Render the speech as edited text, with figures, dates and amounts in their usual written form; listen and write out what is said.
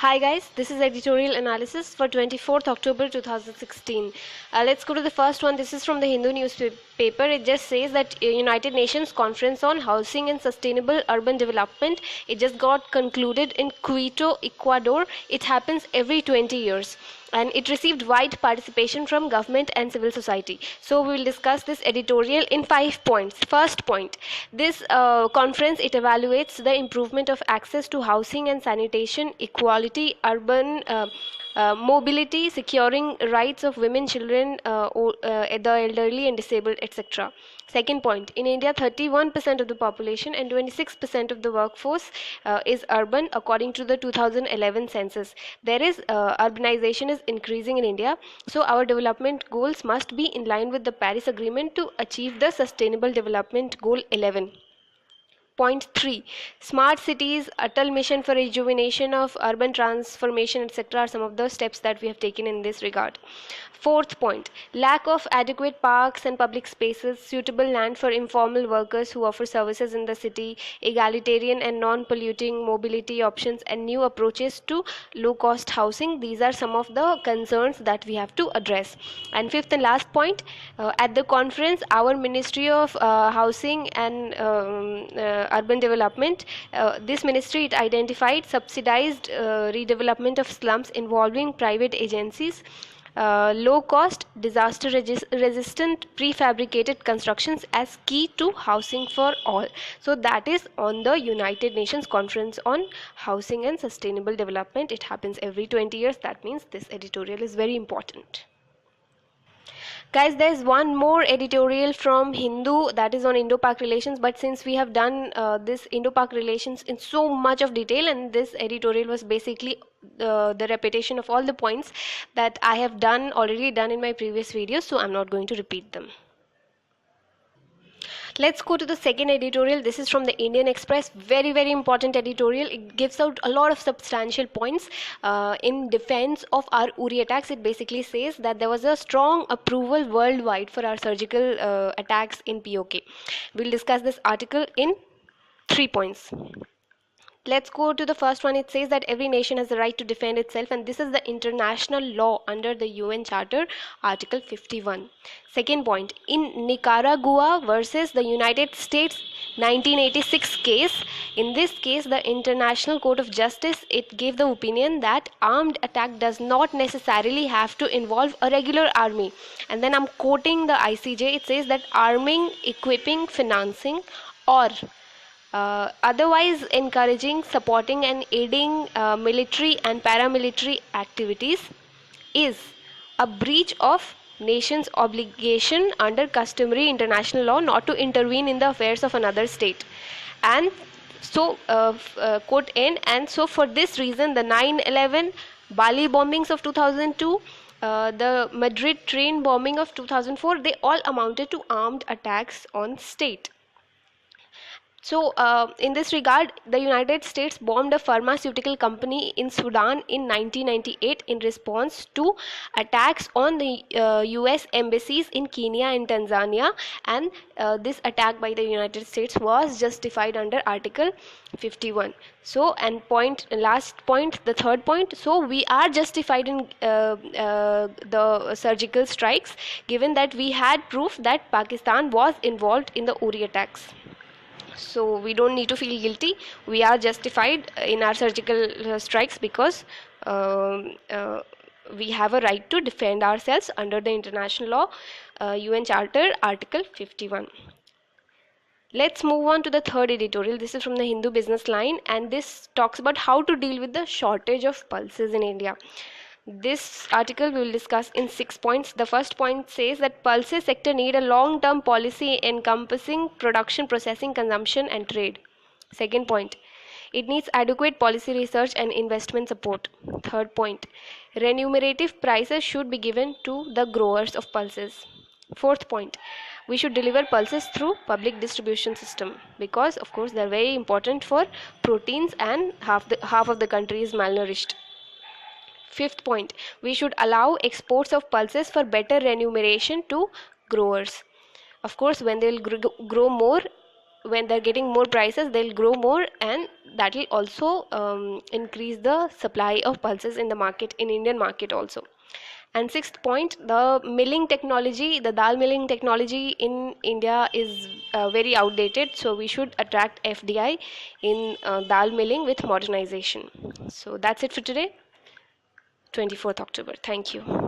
Hi guys, this is editorial analysis for 24th October 2016. Let's go to the first one. This is from the Hindu newspaper. It just says that United Nations Conference on Housing and Sustainable Urban Development. It just got concluded in Quito, Ecuador. It happens every 20 years. And it received wide participation from government and civil society. So we will discuss this editorial in 5 points. First point, this conference, it evaluates the improvement of access to housing and sanitation, equality, urban mobility, securing rights of women, children, the elderly and disabled, etc. Second point, in India, 31% of the population and 26% of the workforce is urban according to the 2011 census. There is urbanization is increasing in India, so our development goals must be in line with the Paris Agreement to achieve the Sustainable Development Goal 11. Point 3, smart cities, Atal mission for rejuvenation of urban transformation, etc. are some of the steps that we have taken in this regard. Fourth point, lack of adequate parks and public spaces, suitable land for informal workers who offer services in the city, egalitarian and non-polluting mobility options, and new approaches to low-cost housing. These are some of the concerns that we have to address. And fifth and last point, at the conference, our Ministry of Housing and Urban Development, this ministry, it identified subsidized redevelopment of slums involving private agencies, low cost, disaster resistant prefabricated constructions as key to housing for all. So that is on the United Nations Conference on Housing and Sustainable Development. It happens every 20 years. That means this editorial is very important. Guys, there's one more editorial from Hindu that is on Indo-Pak relations, but since we have done this Indo-Pak relations in so much of detail, and this editorial was basically the repetition of all the points that I have already done in my previous videos, so I'm not going to repeat them. Let's go to the second editorial. This is from the Indian Express. Very, very important editorial. It gives out a lot of substantial points in defense of our Uri attacks. It basically says that there was a strong approval worldwide for our surgical attacks in POK. We'll discuss this article in 3 points. Let's go to the first one. It says that every nation has the right to defend itself, and this is the international law under the UN Charter, Article 51. Second point, in Nicaragua versus the United States 1986 case, in this case the International Court of Justice, it gave the opinion that armed attack does not necessarily have to involve a regular army. And then I'm quoting the ICJ. It says that arming, equipping, financing, or otherwise encouraging, supporting and aiding military and paramilitary activities is a breach of nation's obligation under customary international law not to intervene in the affairs of another state. And so quote end, and so for this reason the 9/11 Bali bombings of 2002, the Madrid train bombing of 2004, they all amounted to armed attacks on state. So, in this regard, the United States bombed a pharmaceutical company in Sudan in 1998 in response to attacks on the US embassies in Kenya and Tanzania, and this attack by the United States was justified under Article 51. So, and last point, the third point, so we are justified in the surgical strikes, given that we had proof that Pakistan was involved in the Uri attacks. So we don't need to feel guilty. We are justified in our surgical strikes because we have a right to defend ourselves under the international law, UN Charter, Article 51. Let's move on to the third editorial. This is from the Hindu Business Line, and this talks about how to deal with the shortage of pulses in India. This article we will discuss in 6 points. The first point says that pulses sector need a long-term policy encompassing production, processing, consumption and trade. Second point, it needs adequate policy research and investment support. Third point, remunerative prices should be given to the growers of pulses. Fourth point, we should deliver pulses through public distribution system because of course they are very important for proteins and half of the country is malnourished. Fifth point, we should allow exports of pulses for better remuneration to growers. Of course, when they will grow more, when they're getting more prices, they'll grow more, and that will also increase the supply of pulses in the market, in Indian market also. And sixth point, the milling technology, the dal milling technology in India is very outdated, so we should attract FDI in dal milling with modernization. So that's it for today, 24th October. Thank you.